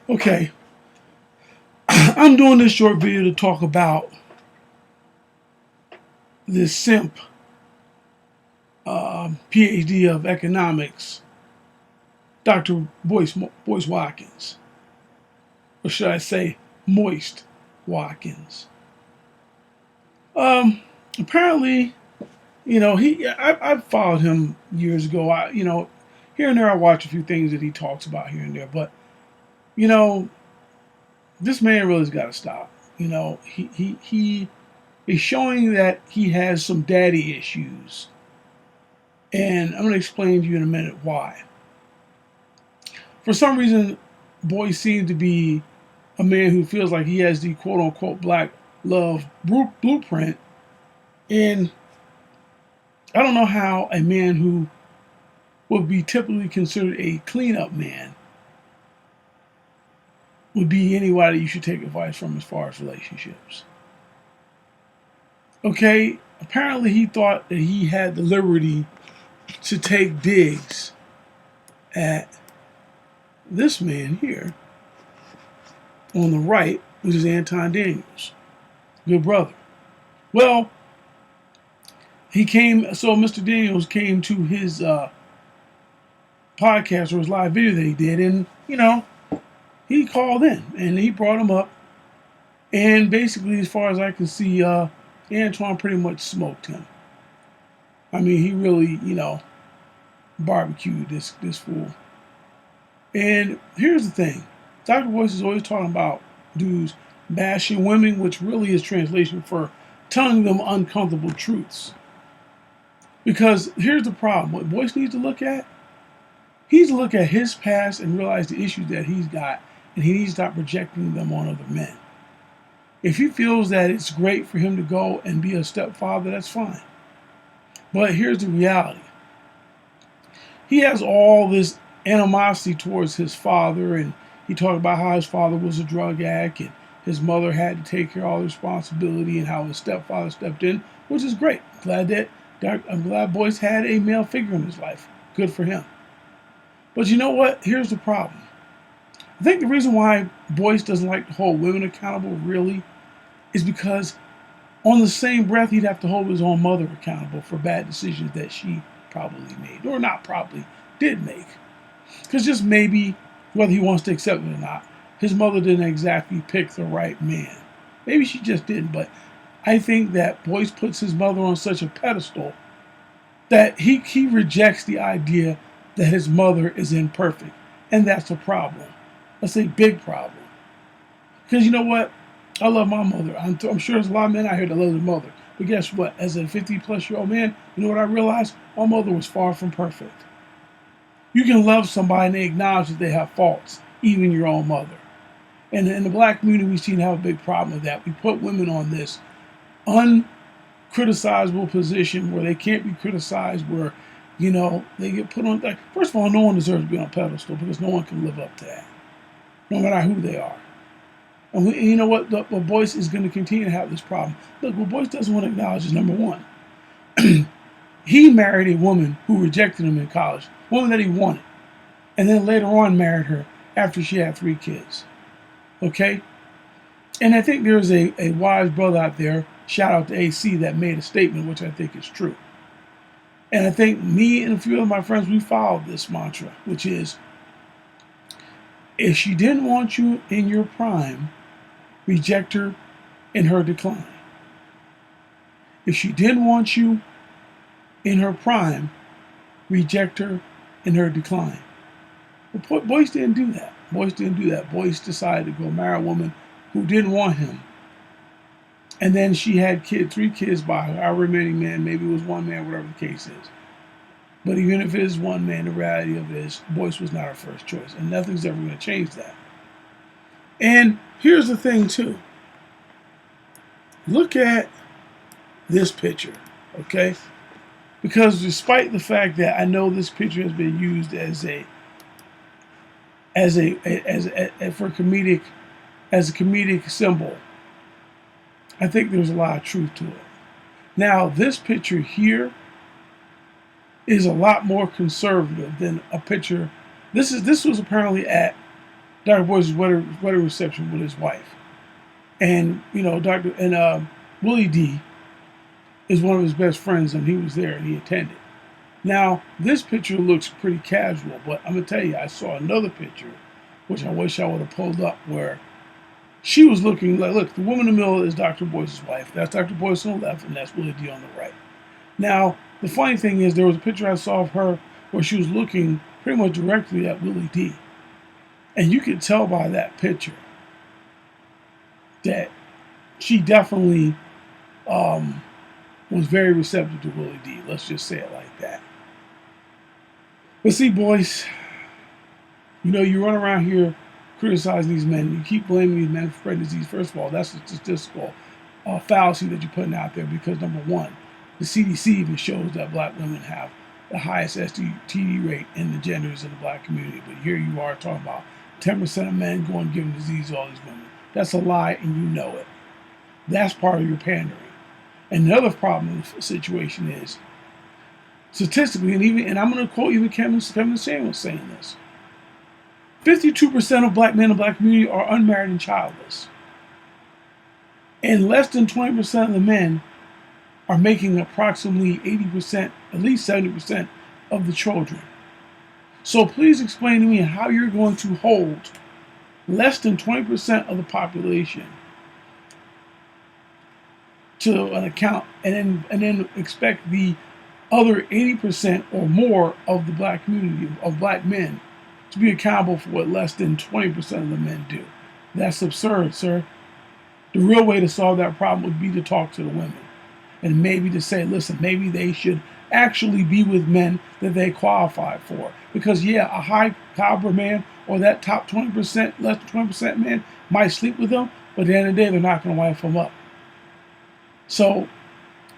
Okay, I'm doing this short video to talk about this simp PhD of economics, Dr. Boyce Watkins, or should I say, Moist Watkins. Apparently, I followed him years ago. Here and there I watch a few things that he talks about here and there, but you know, this man really's got to stop. He is showing that he has some daddy issues. And I'm going to explain to you in a minute why. For some reason, Boyce seems to be a man who feels like he has the quote unquote black love blueprint. And I don't know how a man who would be typically considered a cleanup man would be anybody you should take advice from as far as relationships. Okay, apparently he thought that he had the liberty to take digs at this man here on the right, which is Anton Daniels, good brother. Well, so Mr. Daniels came to his podcast or his live video that he did, and he called in and he brought him up, and basically, as far as I can see, Antoine pretty much smoked him. I mean, he really, barbecued this fool. And here's the thing. Dr. Boyce is always talking about dudes bashing women, which really is translation for telling them uncomfortable truths. Because here's the problem. What Boyce needs to look at, he needs to look at his past and realize the issues that he's got, and he needs to stop projecting them on other men. If he feels that it's great for him to go and be a stepfather, that's fine. But here's the reality. He has all this animosity towards his father, and he talked about how his father was a drug addict and his mother had to take care of all the responsibility, and how his stepfather stepped in, which is great. I'm glad Boyce had a male figure in his life. Good for him. But you know what? Here's the problem. I think the reason why Boyce doesn't like to hold women accountable really is because on the same breath he'd have to hold his own mother accountable for bad decisions that she probably made, or not probably, did make. Because just maybe, whether he wants to accept it or not, his mother didn't exactly pick the right man. Maybe she just didn't, but I think that Boyce puts his mother on such a pedestal that he rejects the idea that his mother is imperfect. And that's a problem. That's a big problem. Because you know what? I love my mother. I'm sure there's a lot of men out here that love their mother. But guess what? As a 50-plus-year-old man, you know what I realized? My mother was far from perfect. You can love somebody and they acknowledge that they have faults, even your own mother. And in the black community, we seem to have a big problem with that. We put women on this uncriticizable position where they can't be criticized, where, they get put on. First of all, no one deserves to be on a pedestal because no one can live up to that, no matter who they are. And you know what? But Boyce is going to continue to have this problem. Look, what Boyce doesn't want to acknowledge is, number one, he married a woman who rejected him in college, a woman that he wanted, and then later on married her after she had 3 kids. Okay? And I think there's a wise brother out there, shout out to AC, that made a statement which I think is true. And I think me and a few of my friends, we followed this mantra, which is, if she didn't want you in your prime, reject her in her decline. If she didn't want you in her prime, reject her in her decline. But Boyce didn't do that. Boyce decided to go marry a woman who didn't want him. And then she had 3 kids by however many men, maybe it was 1 man, whatever the case is. But even if it is 1 man, the reality of it is Boyce was not her first choice. And nothing's ever going to change that. And here's the thing, too. Look at this picture, okay? Because despite the fact that I know this picture has been used as a comedic symbol, I think there's a lot of truth to it. Now, this picture here is a lot more conservative than a picture. This was apparently at Dr. Boyce's wedding reception with his wife, and Willie D is one of his best friends, and he was there and he attended. Now, this picture looks pretty casual, but I'm gonna tell you, I saw another picture, which I wish I would have pulled up, where she was looking like, look, the woman in the middle is Dr. Boyce's wife. That's Dr. Boyce on the left, and that's Willie D on the right. Now, the funny thing is, there was a picture I saw of her where she was looking pretty much directly at Willie D. And you could tell by that picture that she definitely was very receptive to Willie D. Let's just say it like that. But see, Boyce, you run around here criticizing these men. You keep blaming these men for spreading disease. First of all, that's a statistical fallacy that you're putting out there because, number one, the CDC even shows that black women have the highest STD rate in the genders in the black community. But here you are talking about 10% of men going and giving disease to all these women. That's a lie, and you know it. That's part of your pandering. And the other problem in the situation is, statistically, and I'm going to quote even Kevin Samuels saying this, 52% of black men in the black community are unmarried and childless. And less than 20% of the men are making approximately 80%, at least 70% of the children. So please explain to me how you're going to hold less than 20% of the population to an account and then expect the other 80% or more of the black community, of black men, to be accountable for what less than 20% of the men do. That's absurd, sir. The real way to solve that problem would be to talk to the women and maybe to say, listen, maybe they should actually be with men that they qualify for. Because yeah, a high caliber man or that top 20%, less than 20% man might sleep with them, but at the end of the day, they're not going to wife them up. So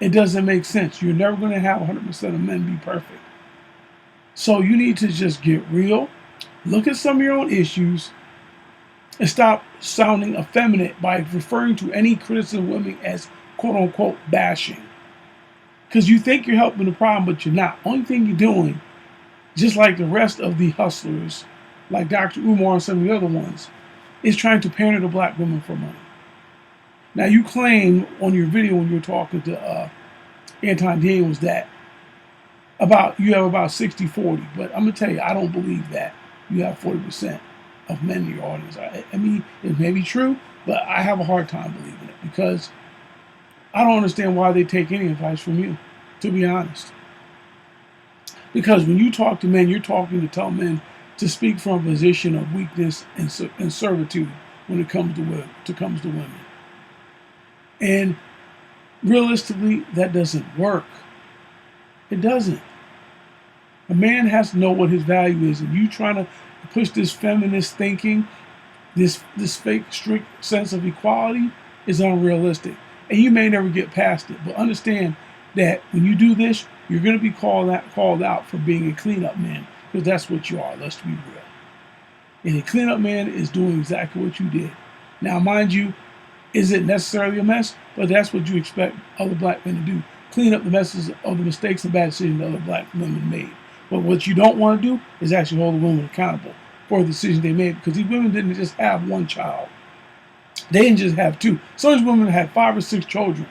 it doesn't make sense. You're never going to have 100% of men be perfect. So you need to just get real, look at some of your own issues, and stop sounding effeminate by referring to any criticism of women as quote-unquote bashing. Because you think you're helping the problem, but you're not. Only thing you're doing, just like the rest of the hustlers, like Dr. Umar and some of the other ones, is trying to pander to black women for money. Now, you claim on your video when you were talking to Anton Daniels that you have about 60-40, but I'm going to tell you, I don't believe that you have 40% of men in your audience. I mean, it may be true, but I have a hard time believing it because I don't understand why they take any advice from you, to be honest. Because when you talk to men, you're talking to tell men to speak from a position of weakness and servitude when it comes to women. And realistically, that doesn't work. It doesn't. A man has to know what his value is, and you trying to push this feminist thinking, this fake strict sense of equality is unrealistic. And you may never get past it, but understand that when you do this, you're going to be called out for being a cleanup man, because that's what you are, let's be real. And a cleanup man is doing exactly what you did. Now, mind you, is it necessarily a mess? But that's what you expect other black men to do. Clean up the messes of the mistakes and bad decisions that other black women made. But what you don't want to do is actually hold the women accountable for the decisions they made, because these women didn't just have one child. They didn't just have two. Some of these women had 5 or 6 children.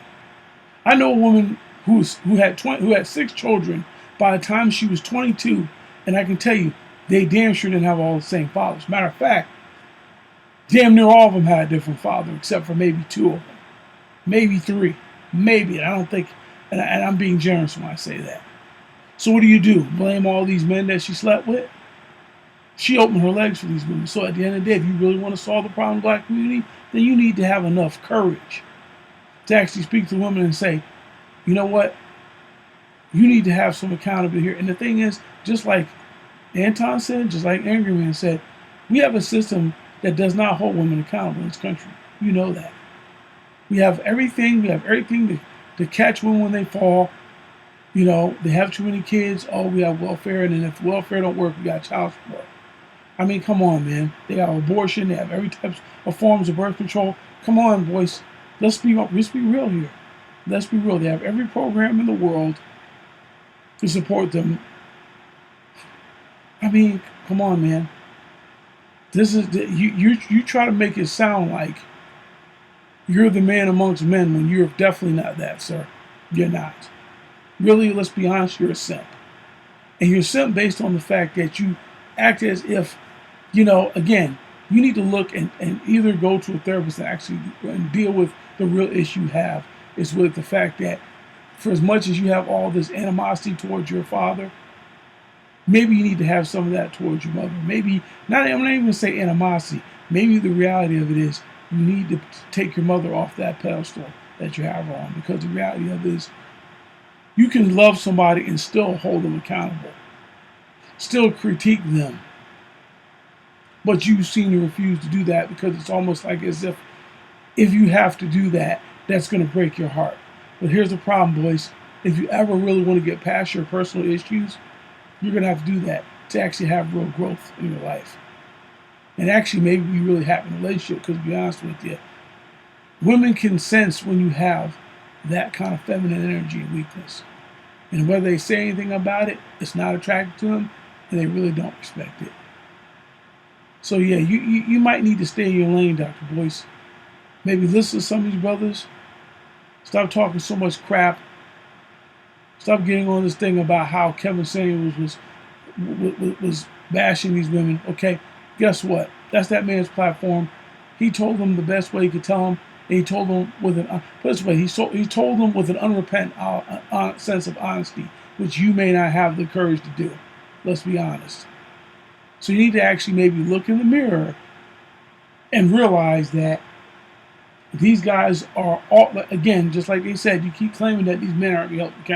I know a woman who had 6 children by the time she was 22, and I can tell you, they damn sure didn't have all the same fathers. Matter of fact, damn near all of them had a different father, except for maybe 2 of them. Maybe 3. Maybe. I don't think, and I'm being generous when I say that. So what do? Blame all these men that she slept with? She opened her legs for these women. So at the end of the day, if you really want to solve the problem in the black community, then you need to have enough courage to actually speak to women and say, you know what? You need to have some accountability here. And the thing is, just like Anton said, just like Angry Man said, we have a system that does not hold women accountable in this country. You know that. We have everything to catch women when they fall. You know, they have too many kids. Oh, we have welfare. And then if welfare don't work, we got child support. I mean, come on, man. They have abortion. They have every type of forms of birth control. Come on, boys. Let's be real here. Let's be real. They have every program in the world to support them. I mean, come on, man. This is you try to make it sound like you're the man amongst men when you're definitely not that, sir. You're not. Really, let's be honest, you're a simp. And you're a simp based on the fact that you act as if, again, you need to look and either go to a therapist and actually and deal with the real issue you have, is with the fact that for as much as you have all this animosity towards your father, maybe you need to have some of that towards your mother. Maybe not. I'm not even gonna say animosity. Maybe the reality of it is you need to take your mother off that pedestal that you have her on, because the reality of it is you can love somebody and still hold them accountable, still critique them, but you seem to refuse to do that because it's almost like as if you have to do that, that's going to break your heart. But here's the problem, boys. If you ever really want to get past your personal issues, you're going to have to do that to actually have real growth in your life. And actually, maybe you really have a relationship, because to be honest with you, women can sense when you have that kind of feminine energy and weakness. And whether they say anything about it, it's not attractive to them, and they really don't respect it. So yeah, you might need to stay in your lane, Dr. Boyce. Maybe listen to some of these brothers. Stop talking so much crap. Stop getting on this thing about how Kevin Samuels was bashing these women. Okay, guess what? That's that man's platform. He told them the best way he could tell them. And he told them with put it this way, he told them with an unrepentant sense of honesty, which you may not have the courage to do. Let's be honest. So you need to actually maybe look in the mirror and realize that these guys are all, again, just like they said, you keep claiming that these men aren't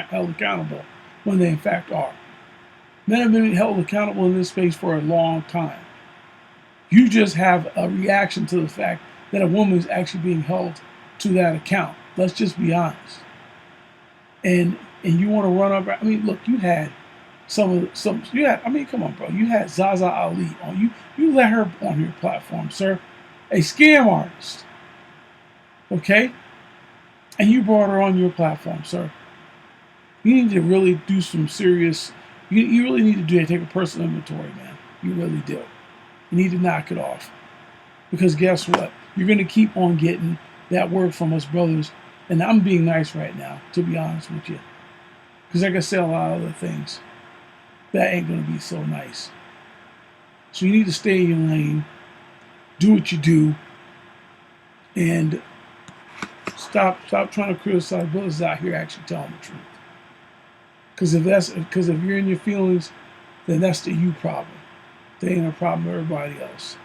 held accountable when they in fact are. Men have been held accountable in this space for a long time. You just have a reaction to the fact that a woman is actually being held to that account. Let's just be honest. And you want to run up. I mean, look, you had I mean, come on, bro. You had Zaza Ali on you. You let her on your platform, sir. A scam artist. Okay? And you brought her on your platform, sir. You need to really do some serious, you really need to take a personal inventory, man. You really do. You need to knock it off. Because guess what? You're going to keep on getting that word from us brothers. And I'm being nice right now, to be honest with you. Because like I said, a lot of other things, that ain't going to be so nice. So you need to stay in your lane, do what you do, and stop trying to criticize brothers out here actually telling the truth. Because if you're in your feelings, then that's the you problem. They ain't a problem with everybody else.